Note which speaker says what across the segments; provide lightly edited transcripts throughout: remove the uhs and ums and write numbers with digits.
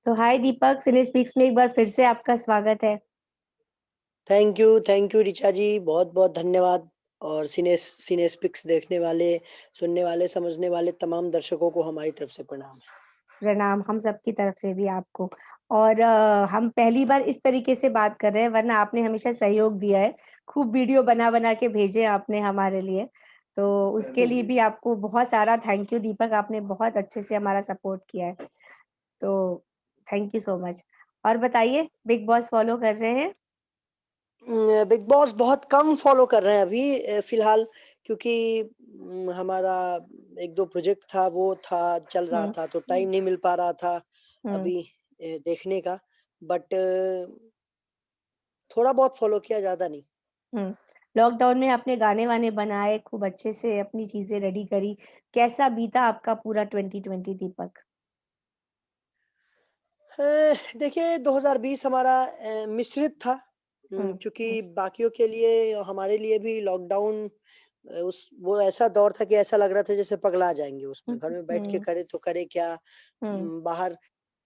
Speaker 1: तो हाय दीपक, सिने स्पीक्स में एक बार फिर से आपका स्वागत है।
Speaker 2: थैंक यू ऋचा जी, बहुत-बहुत धन्यवाद। और सिनेस्पिक्स देखने वाले, सुनने वाले, समझने वाले तमाम दर्शकों को हमारी तरफ से प्रणाम।
Speaker 1: प्रणाम हम सबकी तरफ से भी आपको। और हम पहली बार इस तरीके से बात कर रहे हैं, वरना आपने हमेशा सहयोग दिया है। खूब वीडियो बना-बना के भेजे आपने हमारे लिए। तो उसके लिए भी आपको बहुत सारा थैंक यू दीपक, आपने बहुत अच्छे से हमारा सपोर्ट किया है। तो थैंक यू सो मच। और बताइए, बिग बॉस फ़ॉलो कर रहे हैं?
Speaker 2: बिग बॉस बहुत कम फ़ॉलो कर रहे हैं अभी फ़िलहाल, क्योंकि हमारा 1-2 प्रोजेक्ट था, वो था, चल रहा
Speaker 1: हुँ,
Speaker 2: था, तो टाइम नहीं मिल पा रहा था
Speaker 1: हुँ,
Speaker 2: अभी देखने का। बट थोड़ा बहुत फ़ॉलो किया, ज़्यादा नहीं।
Speaker 1: हुँ। लॉकडाउन में आपने गाने-वाने बनाए, खूब अच्छे से अपनी चीज़ें रेडी करी। कैसा बीता आपका पूरा 2020 दीपक?
Speaker 2: देखिए 2020 हमारा मिश्रित था,
Speaker 1: हुँ,
Speaker 2: क्योंकि बाकियों के लिए हमारे लिए भी लॉकडाउन उस वो ऐसा दौर था कि ऐसा लग रहा था जैसे पगला जाएँगे उसमें।
Speaker 1: हुँ,
Speaker 2: घर में बैठ के
Speaker 1: हुँ,
Speaker 2: करे तो करे क्या?
Speaker 1: हुँ,
Speaker 2: बाहर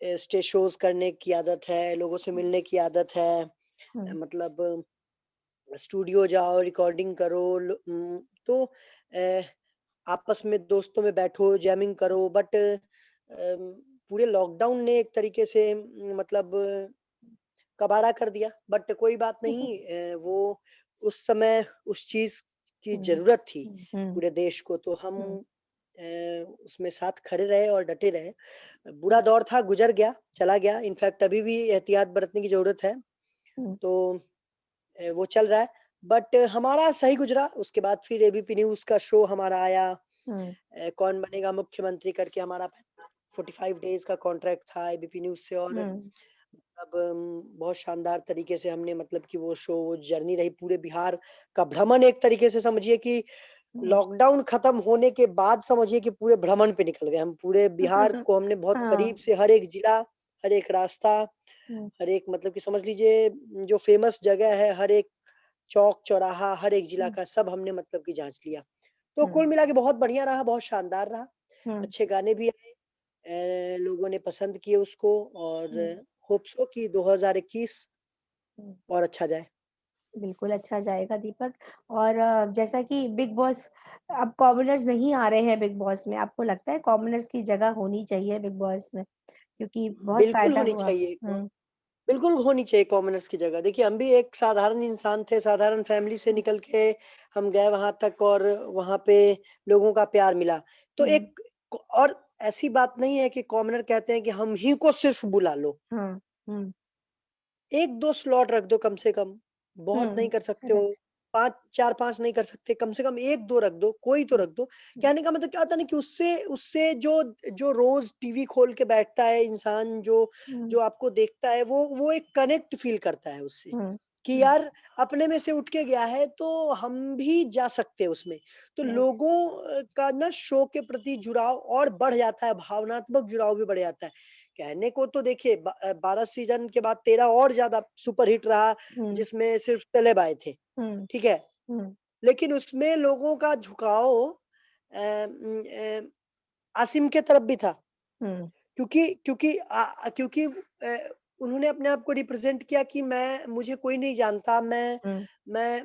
Speaker 2: स्टेज शोज़ करने की आदत है, लोगों से मिलने की आदत है।
Speaker 1: हुँ,
Speaker 2: मतलब स्टूडियो जाओ, रिकॉर्डिंग करो, तो आपस में दोस्तों में बैठो, जैमिंग करो। बट पूरे लॉकडाउन ने एक तरीके से मतलब कबाड़ा कर दिया। बट कोई बात नहीं, वो उस समय उस चीज़ की
Speaker 1: हुँ,
Speaker 2: ज़रूरत थी
Speaker 1: हुँ,
Speaker 2: पूरे देश को, तो हम
Speaker 1: हुँ,
Speaker 2: उसमें साथ खड़े रहे और डटे रहे। बुरा
Speaker 1: हुँ,
Speaker 2: दौर था, गुज़र गया, चला गया। इनफैक्ट अभी भी एहतियात बरतने की ज़रूरत है,
Speaker 1: हुँ,
Speaker 2: तो वो चल रहा है। बट हमारा सही गुज़रा। उसके बाद फिर एबीपी न्यूज़ का शो हमारा आया,
Speaker 1: हुँ,
Speaker 2: कौन बनेगा मुख्यमंत्री करके। हमारा 45 डेज़ का कॉन्ट्रैक्ट था एबीपी न्यूज़ से। और
Speaker 1: हुँ,
Speaker 2: अब बहुत शानदार तरीके से हमने मतलब कि वो शो, वो जर्नी रही पूरे बिहार का भ्रमण। एक तरीके से समझिए कि
Speaker 1: हुँ।
Speaker 2: लॉकडाउन खत्म होने के बाद समझिए कि पूरे भ्रमण पे निकल गए हम। पूरे बिहार को हमने बहुत करीब
Speaker 1: हाँ,
Speaker 2: से, हर एक जिला, हर एक रास्ता,
Speaker 1: हुँ,
Speaker 2: हर एक मतलब कि समझ लीजिए जो फ़ेमस जगह है, हर एक चौक-चौराहा, हर एक जिला
Speaker 1: हुँ,
Speaker 2: का सब हमने मतलब कि जाँच लिया। तो
Speaker 1: हुँ,
Speaker 2: कुल मिला के बहुत बढ़िया रहा, बहुत शानदार रहा।
Speaker 1: हुँ,
Speaker 2: अच्छे गाने भी आए, लोगों ने पसंद किए उसको। और
Speaker 1: हुँ,
Speaker 2: होप सो कि 2021
Speaker 1: हुँ।
Speaker 2: और अच्छा जाए।
Speaker 1: बिल्कुल अच्छा जाएगा दीपक। और जैसा कि बिग बॉस, अब कॉमनर्स नहीं आ रहे हैं बिग बॉस में, आपको लगता है कॉमनर्स की जगह होनी चाहिए बिग बॉस में? क्योंकि बहुत
Speaker 2: बिल्कुल
Speaker 1: फ़ायदा
Speaker 2: होनी
Speaker 1: हुआ।
Speaker 2: चाहिए।
Speaker 1: हुँ,
Speaker 2: बिल्कुल होनी चाहिए कॉमनर्स की जगह। देखिए हम भी एक साधारण इंसान थे, साधारण फैमिली से
Speaker 1: हुँ,
Speaker 2: निकल के हम गए वहाँ तक, और वहाँ पे लोगों का प्यार मिला। तो
Speaker 1: हुँ,
Speaker 2: एक और ऐसी बात नहीं है कि कॉमनर कहते हैं कि हम ही को सिर्फ़ बुला लो।
Speaker 1: हाँ, हुँ,
Speaker 2: 1-2 स्लॉट रख दो कम से कम, बहुत नहीं
Speaker 1: हुँ,
Speaker 2: कर सकते हो।
Speaker 1: करेक्ट।
Speaker 2: 5 4-5 नहीं कर सकते, कम से कम 1-2 रख दो, कोई तो
Speaker 1: हुँ,
Speaker 2: रख दो।
Speaker 1: हुँ,
Speaker 2: कहने का मतलब क्या होता है ना कि उससे उससे जो जो रोज़ टीवी खोल के बैठता है इंसान, जो
Speaker 1: हुँ,
Speaker 2: जो आपको देखता है, वो एक कनेक्ट फ़ील करता है उससे,
Speaker 1: हुँ,
Speaker 2: कि
Speaker 1: हुँ,
Speaker 2: यार अपने में से उठ के गया है, तो हम भी जा सकते हैं उसमें। तो
Speaker 1: राइट।
Speaker 2: लोगों का ना शो के प्रति जुड़ाव और बढ़ जाता है, भावनात्मक जुड़ाव भी बढ़ जाता है। कहने को तो देखिए 12 सीज़न के बाद 13 और ज़्यादा सुपर हिट रहा,
Speaker 1: हुँ,
Speaker 2: जिसमें सिर्फ़ सेलेब आए थे,
Speaker 1: हुँ,
Speaker 2: ठीक है?
Speaker 1: हुँ,
Speaker 2: लेकिन उसमें लोगों का झुकाव आसिम के तरफ भी था,
Speaker 1: हुँ,
Speaker 2: क्योंकि उन्होंने अपने आप को रिप्रेज़ेंट किया कि मुझे कोई नहीं जानता,
Speaker 1: हुँ,
Speaker 2: मैं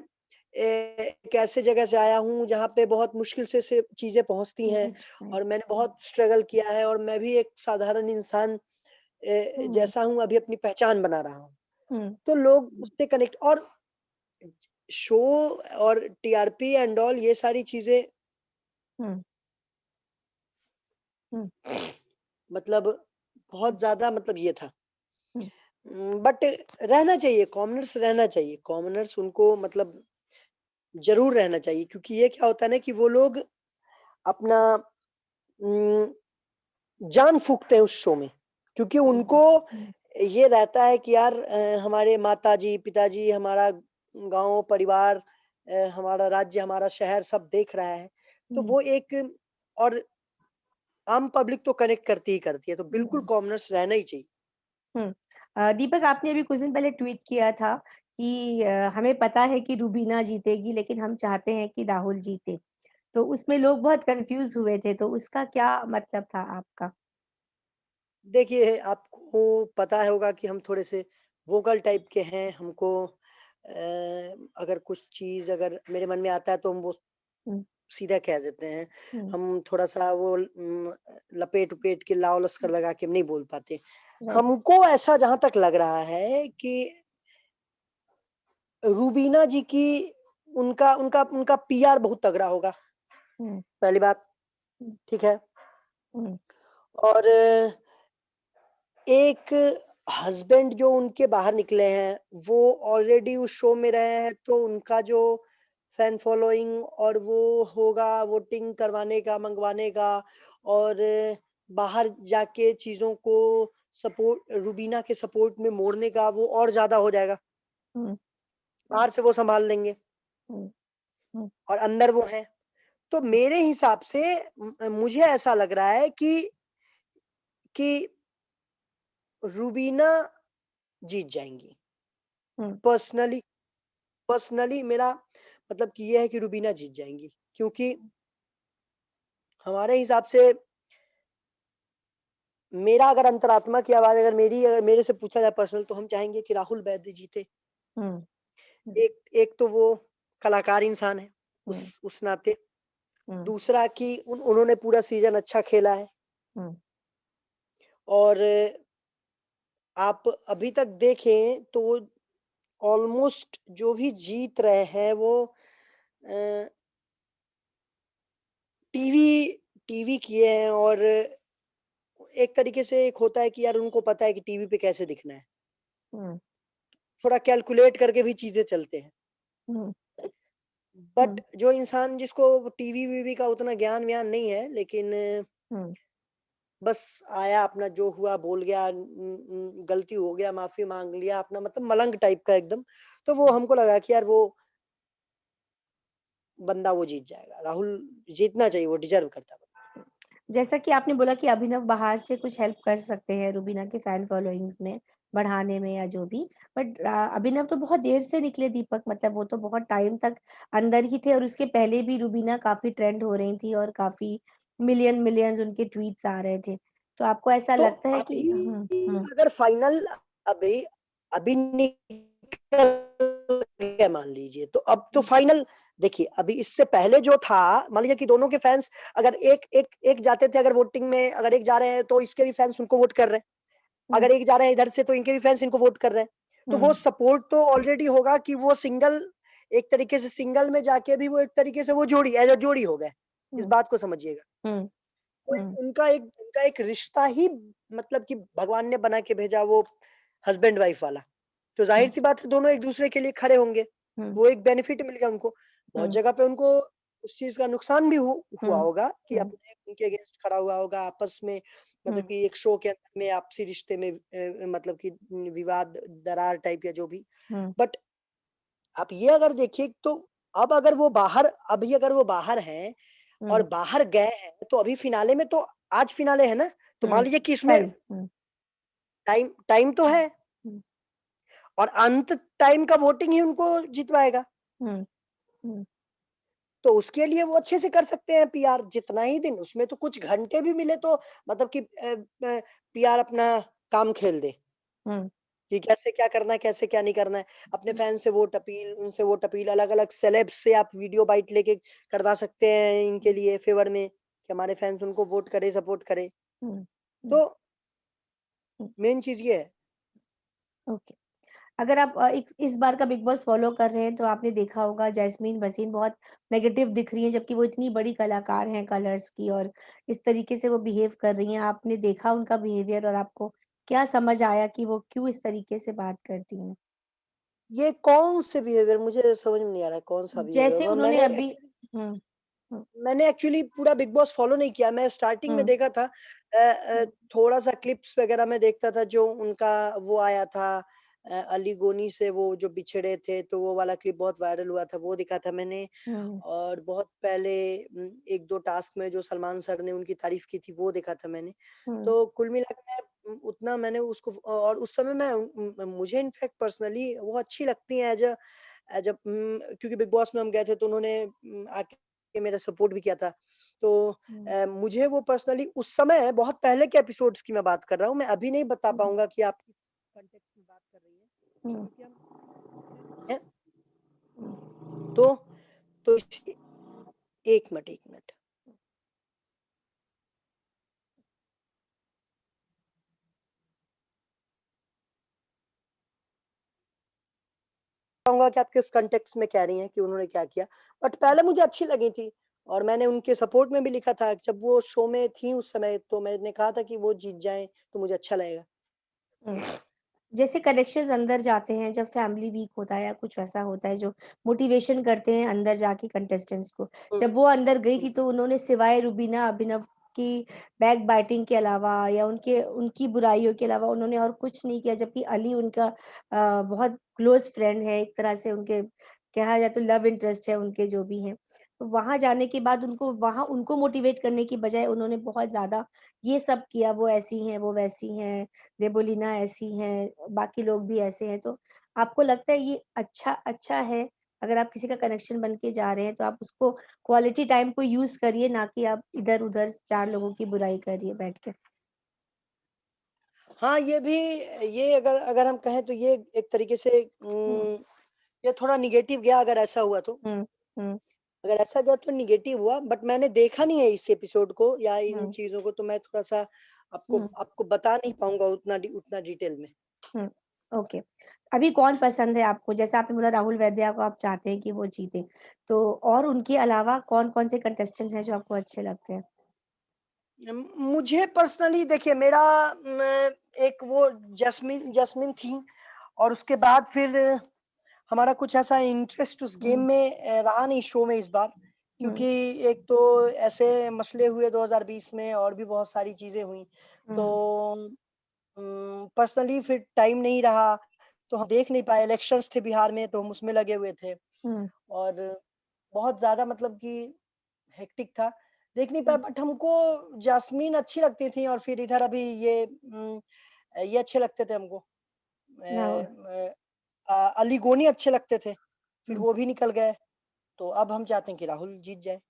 Speaker 2: एक ऐसे जगह से आया हूँ जहाँ पे बहुत मुश्किल से चीज़ें पहुँचती हैं,
Speaker 1: राइट, राइट।
Speaker 2: और मैंने बहुत स्ट्रगल किया है, और मैं भी एक साधारण इंसान
Speaker 1: हुँ,
Speaker 2: जैसा हूँ, अभी अपनी पहचान बना रहा हूँ।
Speaker 1: हुँ,
Speaker 2: तो लोग उससे कनेक्ट, और शो और टीआरपी एंड ऑल ये सारी चीज़ें
Speaker 1: हुँ, हुँ,
Speaker 2: मतलब
Speaker 1: हुँ,
Speaker 2: बहुत ज़्यादा मतलब ये था।
Speaker 1: हुँ,
Speaker 2: बट रहना चाहिए, कॉमनर्स रहना चाहिए। कॉमनर्स उनको मतलब ज़रूर रहना चाहिए, क्योंकि ये क्या होता है ना कि वो लोग अपना उम, जान फूँकते हैं उस शो में। क्योंकि
Speaker 1: हुँ,
Speaker 2: उनको
Speaker 1: हुँ,
Speaker 2: ये रहता है कि यार हमारे माताजी, पिताजी, हमारा गाँव, परिवार, हमारा राज्य, हमारा शहर सब देख रहा है। तो
Speaker 1: हुँ,
Speaker 2: वो एक, और आम पब्लिक तो कनेक्ट करती ही करती है, तो बिल्कुल
Speaker 1: हुँ।
Speaker 2: कॉमनर्स रहना ही चाहिए।
Speaker 1: हुँ। दीपक, आपने अभी कुछ दिन पहले ट्वीट किया था कि हमें पता है कि रूबीना जीतेगी, लेकिन हम चाहते हैं कि राहुल जीते। तो उसमें लोग बहुत कन्फ्यूज़ हुए थे, तो उसका क्या मतलब था आपका?
Speaker 2: देखिए, आपको पता होगा कि हम थोड़े से वोकल टाइप के हैं, हमको अगर कुछ चीज़ अगर मेरे मन में आता है तो हम वो
Speaker 1: हुँ,
Speaker 2: सीधा कह देते हैं।
Speaker 1: हुँ,
Speaker 2: हम थोड़ा-सा वो लपेट-उपेट के लाव-लश्कर
Speaker 1: हुँ,
Speaker 2: लगा के हम नहीं बोल पाते।
Speaker 1: राइट।
Speaker 2: हमको ऐसा जहाँ तक लग रहा है कि रूबीना जी की उनका उनका उनका पीआर बहुत तगड़ा होगा,
Speaker 1: हुँ,
Speaker 2: पहली बात,
Speaker 1: हुँ,
Speaker 2: ठीक है?
Speaker 1: हुँ,
Speaker 2: और एक हस्बैंड जो उनके बाहर निकले हैं, वो ऑलरेडी उस शो में रहे हैं, तो उनका जो फैन फॉलोइंग और वो होगा वोटिंग करवाने का, मंगवाने का और बाहर जाके चीज़ों को सपोर्ट रूबीना के सपोर्ट में मोड़ने का वो और ज़्यादा हो जाएगा।
Speaker 1: हुँ,
Speaker 2: बाहर से वो सँभाल लेंगे
Speaker 1: हुँ, हुँ,
Speaker 2: और अंदर वो हैं। तो मेरे हिसाब से मुझे ऐसा लग रहा है कि रूबीना जीत जाएँगी।
Speaker 1: हुँ,
Speaker 2: पर्सनली पर्सनली मेरा मतलब कि ये है कि रूबीना जीत जाएँगी, क्योंकि हमारे हिसाब से मेरा अगर अंतरात्मा की आवाज़ अगर मेरे से पूछा जाए पर्सनल तो हम चाहेंगे कि राहुल वैद्य जीते।
Speaker 1: हुँ, हुँ,
Speaker 2: एक एक तो वो कलाकार इंसान है,
Speaker 1: हुँ,
Speaker 2: उस नाते।
Speaker 1: हुँ,
Speaker 2: दूसरा कि उन्होंने पूरा सीज़न अच्छा खेला है
Speaker 1: हुँ,
Speaker 2: और आप अभी तक देखें तो वो ऑलमोस्ट जो भी जीत रहे हैं वो अ, टीवी टीवी किए हैं और एक तरीके से एक होता है कि यार उनको पता है कि टीवी पे कैसे दिखना है।
Speaker 1: हुँ,
Speaker 2: थोड़ा कैलकुलेट करके भी चीज़ें चलते हैं।
Speaker 1: हुँ,
Speaker 2: बट
Speaker 1: हुँ,
Speaker 2: जो इंसान जिसको टीवी-वीवी का उतना ज्ञान-व्यान नहीं है, लेकिन
Speaker 1: हुँ,
Speaker 2: बस आया अपना जो हुआ बोल गया, गलती हो गया, माफ़ी माँग लिया, अपना मतलब मलंग टाइप का एकदम, तो वो हमको लगा कि यार वो बंदा वो जीत जाएगा। राहुल जीतना चाहिए, वो डिज़र्व करता है।
Speaker 1: जैसा कि आपने बोला कि अभिनव बाहर से कुछ हेल्प कर सकते हैं रूबीना के फैन फॉलोइंग्स में, बढ़ाने में या जो भी। बट अभिनव तो बहुत देर से निकले दीपक मतलब वो तो बहुत टाइम तक अंदर ही थे और उसके पहले भी रूबीना काफ़ी ट्रेंड हो रही थी और काफ़ी मिलियंस उनके ट्वीट्स आ रहे थे। तो आपको ऐसा
Speaker 2: तो
Speaker 1: लगता है कि
Speaker 2: अभी अगर फाइनल अभी अभी निकल गया मान लीजिए, तो अब तो
Speaker 1: हुँ,
Speaker 2: फाइनल देखिए, अभी इससे पहले जो था, मान लीजिए कि दोनों के फैन्स अगर एक जाते थे अगर वोटिंग में अगर एक जा रहे हैं, तो इसके भी फैन्स उनको वोट कर रहे हैं।
Speaker 1: हुँ,
Speaker 2: अगर एक जा रहे हैं इधर से, तो इनके भी फैन्स इनको वोट कर रहे हैं। तो वो
Speaker 1: हुँ,
Speaker 2: सपोर्ट तो ऑलरेडी होगा कि वो सिंगल एक तरीके से सिंगल में जाके भी वो एक तरीके से वो जोड़ी एज़ अ जोड़ी हो गए। इस
Speaker 1: हुँ,
Speaker 2: बात को समझिएगा।
Speaker 1: हुँ,
Speaker 2: वो
Speaker 1: हुँ,
Speaker 2: उनका एक रिश्ता ही मतलब कि भगवान ने बना के भेजा वो हस्बैंड वाइफ वाला। तो
Speaker 1: हुँ,
Speaker 2: ज़ाहिर-सी बात है दोनों एक-दूसरे के लिए खड़े होंगे।
Speaker 1: हुँ,
Speaker 2: वो एक बेनिफिट मिल गया उनको। बहुत
Speaker 1: हुँ,
Speaker 2: जगह पे उनको उस चीज़ का नुकसान भी हुआ
Speaker 1: हुँ,
Speaker 2: होगा कि
Speaker 1: हुँ,
Speaker 2: अपने उनके अगेंस्ट खड़ा हुआ होगा आपस में
Speaker 1: हुँ,
Speaker 2: मतलब कि एक शो के अंदर में आपसी रिश्ते में मतलब कि विवाद, दरार टाइप या जो भी।
Speaker 1: हुँ,
Speaker 2: बट आप ये अगर देखिए तो अब अगर वो बाहर अभी अगर वो बाहर हैं और
Speaker 1: हुँ,
Speaker 2: बाहर गए हैं, तो अभी फिनाले में तो आज फिनाले है ना, तो मान
Speaker 1: हुँ,
Speaker 2: लीजिए कि इसमें
Speaker 1: कल, हुँ,
Speaker 2: टाइम टाइम तो
Speaker 1: हुँ,
Speaker 2: है
Speaker 1: हुँ,
Speaker 2: और अंत टाइम का वोटिंग ही उनको जितवाएगा।
Speaker 1: हुँ, हुँ,
Speaker 2: तो उसके लिए वो अच्छे से कर सकते हैं पीआर जितना ही दिन उसमें तो कुछ घंटे भी मिले तो मतलब कि पीआर अपना काम खेल दे
Speaker 1: हुँ,
Speaker 2: कि कैसे क्या करना है, कैसे क्या नहीं करना है। अपने फैन से वोट अपील, उनसे वोट अपील, अलग-अलग सेलेब्स से आप वीडियो बाइट लेके करवा सकते हैं इनके लिए फ़ेवर में कि हमारे फैन्स उनको वोट करें, सपोर्ट करें।
Speaker 1: हुँ,
Speaker 2: तो
Speaker 1: हुँ, हुँ,
Speaker 2: मेन चीज़ ये है।
Speaker 1: ओके। अगर आप इस बार का बिग बॉस फ़ॉलो कर रहे हैं तो आपने देखा होगा जैस्मीन भसीन बहुत नेगेटिव दिख रही हैं, जबकि वो इतनी बड़ी कलाकार हैं कलर्स की और इस तरीके से वो बिहेव कर रही हैं। आपने देखा उनका बिहेवियर और आपको क्या समझ आया कि वो क्यों इस तरीके से बात करती हैं?
Speaker 2: ये कौन से बिहेवियर मुझे समझ में नहीं आ रहा है कौन-सा बिहेवियर
Speaker 1: जैसे उन्होंने अभी हुँ, हुँ,
Speaker 2: मैंने एक्चुअली पूरा बिग बॉस फ़ॉलो नहीं किया। मैं स्टार्टिंग में
Speaker 1: हुँ,
Speaker 2: देखा था
Speaker 1: हुँ,
Speaker 2: थोड़ा-सा क्लिप्स वग़ैरह में देखता था जो उनका वो आया था अली गोनी से वो जो बिछड़े थे, तो वो वाला क्लिप बहुत वायरल हुआ था, वो देखा था मैंने।
Speaker 1: हुँ,
Speaker 2: और बहुत पहले 1-2 टास्क में जो सलमान सर ने उनकी तारीफ़ की थी, वो देखा था मैंने।
Speaker 1: हुँ,
Speaker 2: तो कुल मिला के मैं उतना मैंने उसको और उस समय मैं मुझे इनफैक्ट पर्सनली वो अच्छी लगती हैं क्योंकि बिग बॉस में हम गए थे तो उन्होंने आके के मेरा सपोर्ट भी किया था। तो
Speaker 1: हुँ,
Speaker 2: मुझे वो पर्सनली उस समय बहुत पहले के एपिसोड्स की मैं बात कर रहा हूँ। मैं अभी नहीं बता
Speaker 1: हुँ,
Speaker 2: पाऊँगा कि आप किस कॉन्टेक्स्ट में बात कर रही हैं,
Speaker 1: हुँ,
Speaker 2: क्योंकि हम दूसरे लोग हैं।
Speaker 1: हुँ।
Speaker 2: तो तो इस 1 मिनट, 1 मिनट। कहूँगा कि आप किस कॉन्टेक्स्ट में कह रही हैं कि उन्होंने क्या किया। बट पहले मुझे अच्छी लगी थी और मैंने उनके सपोर्ट में भी लिखा था। जब वो शो में थी उस समय तो मैंने कहा था कि वो जीत जाएँ तो मुझे अच्छा लगेगा।
Speaker 1: हुँ। जैसे कनेक्शंस अंदर जाते हैं जब फैमिली वीक होता है या कुछ वैसा होता है जो मोटिवेशन करते हैं अंदर जाके कंटेस्टेंट्स को।
Speaker 2: हुँ,
Speaker 1: जब वो अंदर गई
Speaker 2: हुँ।
Speaker 1: थी तो उन्होंने सिवाय रुबीना अभिनव की बैक बाइटिंग के अलावा या उनके उनकी बुराइयों के अलावा उन्होंने और कुछ नहीं किया जबकि अली उनका बहुत क्लोज़ फ्रेंड है एक तरह से उनके कहा जाए तो लव इंटरेस्ट है उनके जो भी हैं। तो वहाँ जाने के बाद उनको वहाँ उनको मोटिवेट करने की बजाय उन्होंने बहुत ज़्यादा ये सब किया, वो ऐसी हैं, वो वैसी हैं। देबोलीना ऐसी हैं, बाकी लोग भी ऐसे हैं, तो आपको लगता है ये अच्छा है, अगर आप किसी का कनेक्शन बन के जा रहे हैं, तो आप उसको क्वालिटी टाइम को यूज़ करिए, ना कि आप इधर-उधर 4 लोगों की बुराई करिए बैठ के।
Speaker 2: हाँ, ये भी ये अगर अगर हम कहें तो ये एक तरीके से
Speaker 1: हुँ,
Speaker 2: ये थोड़ा नेगेटिव गया अगर ऐसा हुआ तो।
Speaker 1: हुँ, हुँ,
Speaker 2: अगर ऐसा गया तो नेगेटिव हुआ बट मैंने देखा नहीं है इस एपिसोड को या इन
Speaker 1: हुँ,
Speaker 2: चीज़ों को तो मैं थोड़ा-सा आपको
Speaker 1: हुँ,
Speaker 2: आपको बता नहीं पाऊँगा उतना डिटेल में।
Speaker 1: हुँ, ओके। अभी कौन पसंद है आपको? जैसे आपने बोला राहुल वैद्या को आप चाहते हैं कि वो जीते, तो और उनके अलावा कौन-कौन से कंटेस्टेंट्स हैं जो आपको अच्छे लगते हैं?
Speaker 2: मुझे पर्सनली देखिए मेरा एक वो जैस्मिन जैस्मिन थी और उसके बाद फिर हमारा कुछ ऐसा इंटरेस्ट उस गेम
Speaker 1: हुँ,
Speaker 2: में रहा नहीं शो में इस बार
Speaker 1: हुँ,
Speaker 2: क्योंकि एक तो ऐसे मसले हुए 2020 में और भी बहुत सारी चीज़ें हुई। तो
Speaker 1: हुँ,
Speaker 2: पर्सनली फिर टाइम नहीं रहा, तो हम देख नहीं पाए। इलेक्शंस थे बिहार में तो हम उसमें लगे हुए थे
Speaker 1: हुँ,
Speaker 2: और बहुत ज़्यादा मतलब कि हेक्टिक था, देख नहीं पाया
Speaker 1: हुँ,
Speaker 2: बट हमको जैस्मीन अच्छी लगती थी और फिर इधर अभी ये अच्छे लगते थे हमको।
Speaker 1: राहुल,
Speaker 2: अली गोनी अच्छे लगते थे, फिर
Speaker 1: हुँ।
Speaker 2: वो भी निकल गए, तो अब हम चाहते हैं कि राहुल जीत जाए।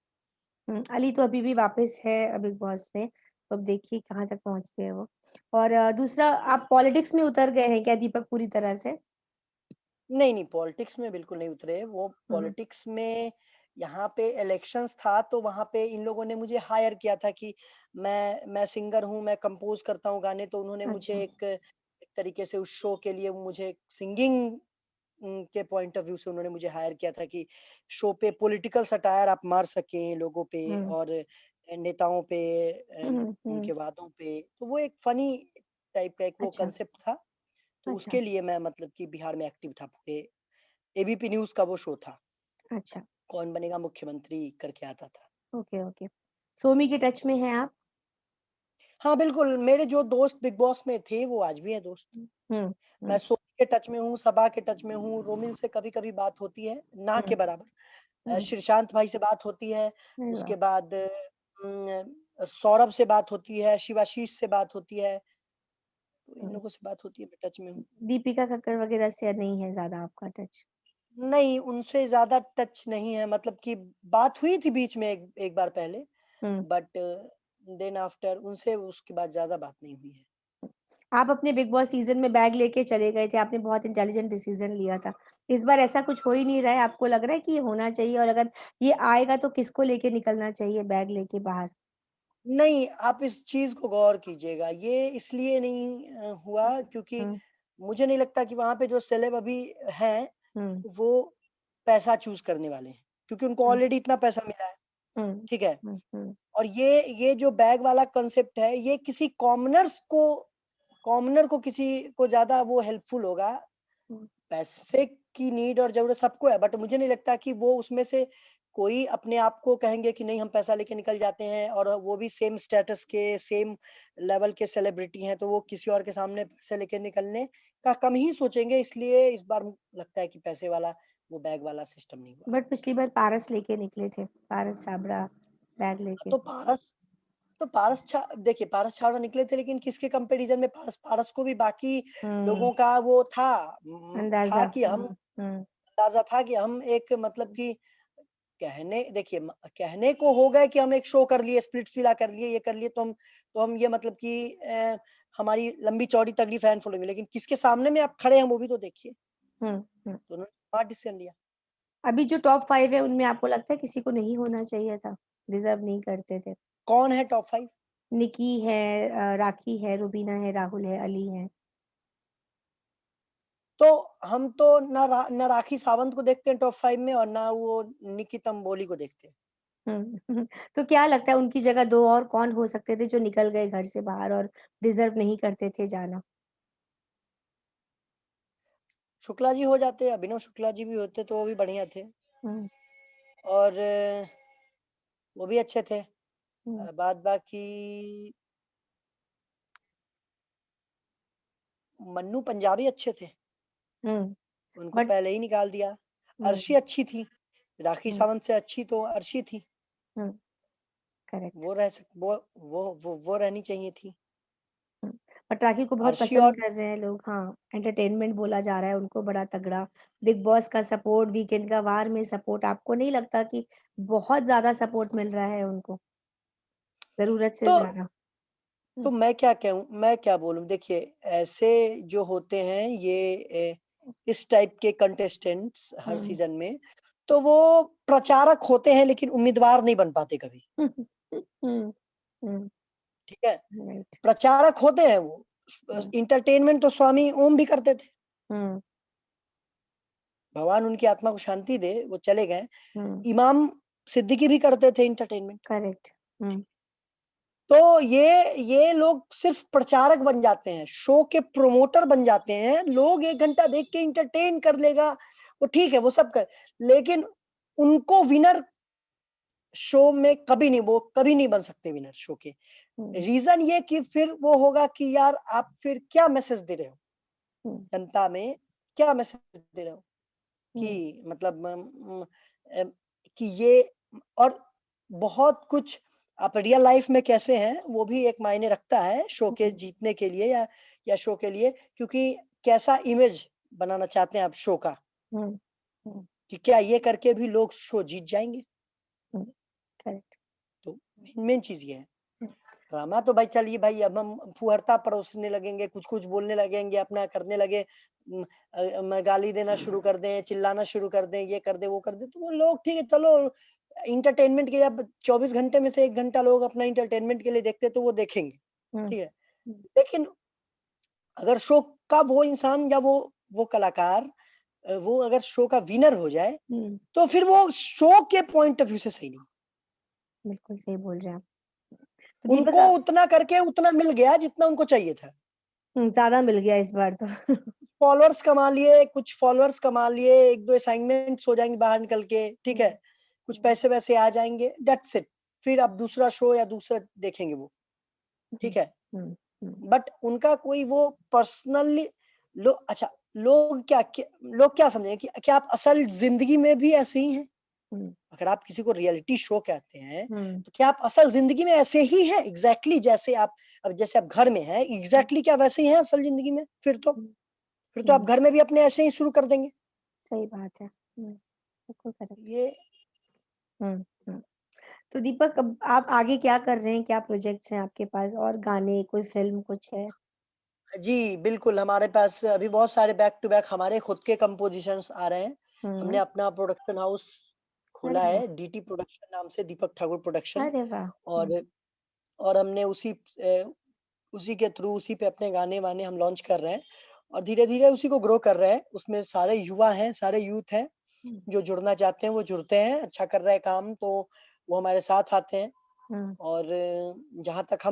Speaker 1: अली तो अभी भी वापस है बिग बॉस में, तो अब देखिए कहाँ तक पहुँचते हैं वो। और दूसरा आप पॉलिटिक्स में उतर गए हैं क्या दीपक पूरी तरह से?
Speaker 2: नहीं, नहीं पॉलिटिक्स में बिल्कुल नहीं उतरे, वो
Speaker 1: हुँ,
Speaker 2: पॉलिटिक्स में यहाँ पे इलेक्शंस था तो वहाँ पे इन लोगों ने मुझे हायर किया था कि मैं सिंगर हूँ, मैं कंपोज़ करता हूँ गाने तो उन्होंने मुझे
Speaker 1: अच्छा।
Speaker 2: एक तरीके से उस शो के लिए मुझे सिंगिंग के पॉइंट ऑफ व्यू से उन्होंने मुझे हायर किया था कि शो पे पॉलिटिकल सटायर आप मार सकें लोगों पे
Speaker 1: हुँ,
Speaker 2: और नेताओं पे
Speaker 1: हुँ, हुँ,
Speaker 2: उनके वादों पे। तो वो एक फ़नी टाइप का एक वो
Speaker 1: अच्छा,
Speaker 2: कांसेप्ट था, तो
Speaker 1: अच्छा,
Speaker 2: उसके लिए मैं मतलब कि बिहार में एक्टिव था पूरे एबीपी न्यूज़ का वो शो था,
Speaker 1: अच्छा,
Speaker 2: कौन बनेगा मुख्यमंत्री करके आता था।
Speaker 1: Okay, okay. सोमी के टच में हैं आप?
Speaker 2: हाँ, बिल्कुल, मेरे जो दोस्त बिग बॉस में थे वो आज भी हैं दोस्त।
Speaker 1: हुँ,
Speaker 2: मैं
Speaker 1: हुँ,
Speaker 2: सोमी के टच में हूँ, सबा के टच में हूँ, रोमिल से कभी-कभी बात होती है, ना के
Speaker 1: हुँ,
Speaker 2: बराबर।
Speaker 1: हुँ,
Speaker 2: श्रीशांत भाई से बात होती है,
Speaker 1: अरे वाह!
Speaker 2: उसके बाद सौरभ से बात होती है, शिवाशीष से बात होती है, तो इन
Speaker 1: हुँ,
Speaker 2: लोगों से बात होती है, मैं टच में हूँ।
Speaker 1: दीपिका कक्कड़ वगैरह से नहीं है ज़्यादा आपका टच?
Speaker 2: नहीं, उनसे ज़्यादा टच नहीं है मतलब कि बात हुई थी बीच में एक एक बार पहले,
Speaker 1: हुँ।
Speaker 2: बट देन आफ्टर उनसे उसके बाद ज़्यादा बात नहीं हुई है।
Speaker 1: आप अपने बिग बॉस सीज़न में बैग लेके चले गए थे, आपने बहुत इंटेलिजेंट डिसीज़न लिया था। इस बार ऐसा कुछ हो ही नहीं रहा है, आपको लग रहा है कि ये होना चाहिए और अगर ये आएगा तो किसको लेके निकलना चाहिए बैग लेके बाहर?
Speaker 2: नहीं, आप इस चीज़ को गौर कीजिएगा, ये इसलिए नहीं हुआ क्योंकि
Speaker 1: हुँ,
Speaker 2: मुझे नहीं लगता कि वहाँ पे जो सेलेब अभी हैं,
Speaker 1: हुँ,
Speaker 2: वो पैसा चूज़ करने वाले हैं, क्योंकि उनको
Speaker 1: हुँ,
Speaker 2: ऑलरेडी इतना पैसा मिला है,
Speaker 1: हुँ,
Speaker 2: ठीक है?
Speaker 1: हुँ, हुँ,
Speaker 2: और ये जो बैग वाला कांसेप्ट है, ये किसी कॉमनर को किसी को ज़्यादा वो हेल्पफुल होगा।
Speaker 1: हुँ,
Speaker 2: पैसे की नीड और ज़रूरत सबको है, बट मुझे नहीं लगता कि वो उसमें से कोई अपने आप को कहेंगे कि नहीं हम पैसा लेके निकल जाते हैं और वो भी सेम स्टेटस के, सेम लेवल के सेलिब्रिटी हैं, तो वो किसी और के सामने पैसे लेके निकलने का कम ही सोचेंगे, इसलिए इस बार लगता है कि पैसे वाला वो बैग वाला सिस्टम नहीं हुआ।
Speaker 1: बट पिछली बार पारस लेके निकले थे, पारस छाबड़ा बैग लेके।
Speaker 2: तो पारस छा देखिए पारस छाबड़ा निकले थे लेकिन किसके कंपैरिज़न में पारस पारस को भी बाकी
Speaker 1: हुँ,
Speaker 2: लोगों का वो था
Speaker 1: अंदाज़ा
Speaker 2: था कि हम
Speaker 1: हुँ, हुँ,
Speaker 2: अंदाज़ा था कि हम एक मतलब कि देखिए कहने को हो गए कि हम एक शो कर लिए, स्प्लिट्सविला कर लिए, ये कर लिए, तो हम ये मतलब कि हमारी लंबी चौड़ी तगड़ी फैन फॉलोइंग है, लेकिन किसके सामने में आप खड़े हैं वो भी तो देखिए।
Speaker 1: हुँ, हुँ।
Speaker 2: तो उन्होंने स्मार्ट डिसीजन लिया।
Speaker 1: अभी जो टॉप 5 है उनमें आपको लगता है किसी को नहीं होना चाहिए था? डिज़र्व नहीं करते थे?
Speaker 2: कौन है टॉप 5?
Speaker 1: निकी है, राखी है, रुबीना है, राहुल है, अली है।
Speaker 2: तो हम तो ना राखी सावंत को देखते हैं टॉप 5 में और ना वो निकी तंबोली को देखते हैं।
Speaker 1: हुँ, तो क्या लगता है उनकी जगह 2 और कौन हो सकते थे जो निकल गए घर से बाहर और डिज़र्व नहीं करते थे जाना?
Speaker 2: शुक्ला जी हो जाते, अभिनव शुक्ला जी भी होते तो वो भी बढ़िया थे
Speaker 1: हुँ,
Speaker 2: और वो भी अच्छे थे।
Speaker 1: हुँ,
Speaker 2: बाद बाकी मन्नू पंजाबी अच्छे थे,
Speaker 1: हुँ,
Speaker 2: उनको
Speaker 1: बट
Speaker 2: पहले ही निकाल दिया।
Speaker 1: हुँ,
Speaker 2: अर्शी अच्छी थी, राखी
Speaker 1: हुँ,
Speaker 2: सावंत से अच्छी तो अर्शी थी।
Speaker 1: हुँ, करेक्ट।
Speaker 2: वो रह सक वो रहनी चाहिए थी।
Speaker 1: हुँ, बट राखी को बहुत
Speaker 2: अर्शी
Speaker 1: पसंद
Speaker 2: और
Speaker 1: कर रहे हैं लोग, हाँ, एंटरटेनमेंट बोला जा रहा है उनको बड़ा तगड़ा। बिग बॉस का सपोर्ट, वीकेंड का वार में सपोर्ट, आपको नहीं लगता कि बहुत ज़्यादा सपोर्ट मिल रहा है उनको, ज़रूरत से
Speaker 2: तो
Speaker 1: ज़्यादा? हुँ,
Speaker 2: मैं क्या कहूँ, मैं क्या बोलूँ? देखिए, ऐसे जो होते हैं ये इस टाइप के कंटेस्टेंट्स हर
Speaker 1: हुँ,
Speaker 2: सीज़न में, तो वो प्रचारक होते हैं लेकिन उम्मीदवार नहीं बन पाते कभी,
Speaker 1: हुँ, हुँ,
Speaker 2: ठीक है?
Speaker 1: राइट,
Speaker 2: प्रचारक होते हैं वो।
Speaker 1: हुँ,
Speaker 2: एंटरटेनमेंट तो स्वामी ओम भी करते थे।
Speaker 1: हुँ,
Speaker 2: भगवान उनकी आत्मा को शांति दे, वो चले गए।
Speaker 1: हुँ,
Speaker 2: इमाम सिद्दीकी भी करते थे एंटरटेनमेंट।
Speaker 1: करेक्ट, हुँ,
Speaker 2: तो ये लोग सिर्फ़ प्रचारक बन जाते हैं, शो के प्रोमोटर बन जाते हैं। लोग 1 घंटा देख के एंटरटेन कर लेगा, वो ठीक है, वो सब कर लेकिन उनको विनर शो में कभी नहीं बन सकते विनर शो के।
Speaker 1: हुँ,
Speaker 2: रीज़न ये कि फिर वो होगा कि यार आप फिर क्या मैसेज दे रहे हो
Speaker 1: हुँ,
Speaker 2: जनता में, क्या मैसेज दे रहे हो
Speaker 1: हुँ,
Speaker 2: कि मतलब अ, कि ये और बहुत कुछ आप रियल लाइफ में कैसे हैं, वो भी एक मायने रखता है शो के
Speaker 1: हुँ,
Speaker 2: जीतने के लिए या शो के लिए क्योंकि कैसा इमेज बनाना चाहते हैं आप शो का,
Speaker 1: हुँ, हुँ,
Speaker 2: कि क्या ये करके भी लोग शो जीत जाएँगे?
Speaker 1: हुँ, करेक्ट,
Speaker 2: तो मेन चीज़ ये है।
Speaker 1: हुँ,
Speaker 2: ड्रामा तो भाई चलिए भाई अब हम फुहरता परोसने लगेंगे, कुछ-कुछ बोलने लगेंगे, अपना करने लगे मैं गाली देना शुरू कर दें, चिल्लाना शुरू कर दें, ये कर दें, वो कर दें, तो वो लोग ठीक है चलो एंटरटेनमेंट के अब 24 घंटे में से 1 घंटा लोग अपना एंटरटेनमेंट के लिए देखते हैं, तो वो देखेंगे,
Speaker 1: हुँ,
Speaker 2: ठीक है।
Speaker 1: हुँ,
Speaker 2: लेकिन अगर शो का वो इंसान या वो कलाकार वो अगर शो का विनर हो जाए,
Speaker 1: हुँ,
Speaker 2: तो फिर वो शो के पॉइंट ऑफ व्यू से सही नहीं।
Speaker 1: बिल्कुल सही बोल रहे हैं आप। तो दीपक
Speaker 2: उनको उतना करके उतना मिल गया जितना उनको चाहिए था।
Speaker 1: ज़्यादा मिल गया इस बार तो।
Speaker 2: कुछ फॉलोअर्स कमा लिए, 1-2 असाइनमेंट्स हो जाएँगे बाहर निकल के, ठीक
Speaker 1: हुँ,
Speaker 2: है? कुछ पैसे-वैसे आ जाएँगे, दैट्स इट। फिर अब दूसरा शो या दूसरा देखेंगे वो,
Speaker 1: हुँ,
Speaker 2: ठीक है?
Speaker 1: हुँ, हुँ,
Speaker 2: बट उनका कोई वो पर्सनली अच्छा, लोग क्या समझेंगे कि क्या आप असल ज़िंदगी में भी ऐसे ही हैं?
Speaker 1: हुँ,
Speaker 2: अगर आप किसी को रियलिटी शो कहते हैं,
Speaker 1: हुँ,
Speaker 2: तो क्या आप असल ज़िंदगी में ऐसे ही हैं? एग्ज़ैक्टली जैसे आप घर में हैं,
Speaker 1: हुँ,
Speaker 2: एग्ज़ैक्टली क्या वैसे ही हैं असल ज़िंदगी में?
Speaker 1: हुँ,
Speaker 2: फिर तो आप
Speaker 1: हुँ,
Speaker 2: घर में भी अपने ऐसे ही शुरू कर देंगे।
Speaker 1: सही बात है। बिल्कुल करेक्ट।
Speaker 2: ये
Speaker 1: हुँ, हुँ। तो दीपक अब आप आगे क्या कर रहे हैं? क्या प्रोजेक्ट्स हैं आपके पास और गाने, कोई फ़िल्म कुछ है?
Speaker 2: जी, बिल्कुल, हमारे पास अभी बहुत सारे बैक टू बैक हमारे खुद के कंपोज़िशंस आ रहे हैं। हमने
Speaker 1: हुँ,
Speaker 2: अपना प्रोडक्शन हाउस खोला
Speaker 1: अरे वाह!
Speaker 2: है, डीटी प्रोडक्शन नाम से, दीपक ठाकुर प्रोडक्शन
Speaker 1: अरे वाह! हुँ,
Speaker 2: और और हमने उसी के थ्रू उसी पे अपने गाने-वाने हम लॉन्च कर रहे हैं और धीरे-धीरे उसी को ग्रो कर रहे हैं। उसमें सारे युवा हैं, सारे यूथ हैं,
Speaker 1: हुँ,
Speaker 2: जो जुड़ना चाहते हैं, वो जुड़ते हैं। अच्छा कर रहे हैं काम, तो वो हमारे साथ आते हैं
Speaker 1: हुँ,
Speaker 2: और जहाँ तक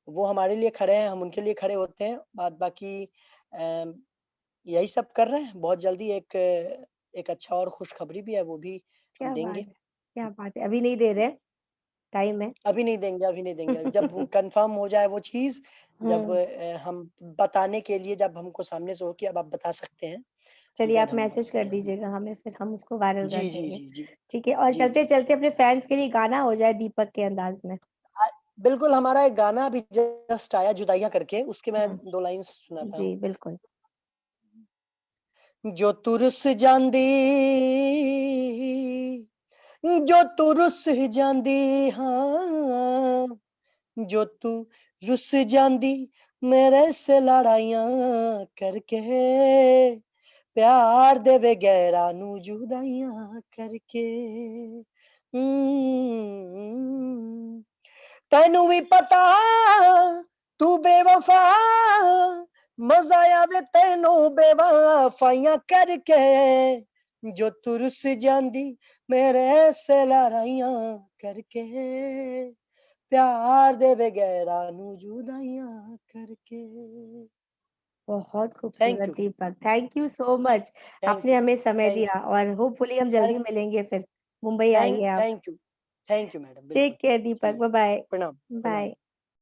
Speaker 2: वो हमारे लिए खड़े हैं, हम उनके लिए खड़े होते हैं। बाद बाकी यही सब कर रहे हैं। बहुत जल्दी एक अच्छा और खुशखबरी भी है, वो भी हम
Speaker 1: क्या बात
Speaker 2: देंगे।
Speaker 1: है! क्या बात है! अभी नहीं दे रहे, टाइम है।
Speaker 2: अभी नहीं देंगे, अभी नहीं देंगे। जब वो कन्फर्म हो जाए वो चीज़, जब
Speaker 1: हुँ,
Speaker 2: हम बताने के लिए जब हमको सामने से हो कि अब आप बता सकते हैं,
Speaker 1: चलिए
Speaker 2: देन
Speaker 1: आप
Speaker 2: हम
Speaker 1: मैसेज कर
Speaker 2: फिर हम
Speaker 1: दीजिएगा हमें फिर हम उसको वायरल कर
Speaker 2: जी, जी,
Speaker 1: देंगे।
Speaker 2: जी, जी।
Speaker 1: ठीक है और
Speaker 2: जी, जी।
Speaker 1: चलते-चलते अपने फैन्स के लिए गाना हो जाए दीपक के अंदाज़ में।
Speaker 2: अ, बिल्कुल हमारा एक गाना अभी जस्ट आया जुदाइयाँ करके, उसके मैं
Speaker 1: हुँ,
Speaker 2: 2 लाइन्स सुनाता
Speaker 1: जी,
Speaker 2: हूँ।
Speaker 1: बिल्कुल।
Speaker 2: जो तुरस जांदी जो तू रुस जांदी हाँ, जो तू रुस जांदी मेरे से लड़ाइयां करके प्यार देवे गैरा नू जुदाइयां करके हम्म, तेनू भी पता तू बेवफा मजा आवे तेनू बेवफाइयां करके जो तू रुस जांदी मेरे से लड़ाइयां करके प्यार देवे गैरा नू जुदाइयां करके।
Speaker 1: बहुत
Speaker 2: थैंक
Speaker 1: खूबसूरत
Speaker 2: you,
Speaker 1: Deepak, thank you so much.
Speaker 2: Thank
Speaker 1: आपने
Speaker 2: यू,
Speaker 1: हमें समय
Speaker 2: थैंक
Speaker 1: दिया और होपफुली हम जल्दी
Speaker 2: थैंक
Speaker 1: मिलेंगे फिर। मुंबई
Speaker 2: थैंक
Speaker 1: आइए आप।
Speaker 2: Thank you, thank you madam,
Speaker 1: take
Speaker 2: बिल्कुल।
Speaker 1: केयर दीपक,
Speaker 2: चलिए,
Speaker 1: बाय बाय।
Speaker 2: प्रणाम, प्रणाम।
Speaker 1: बाय।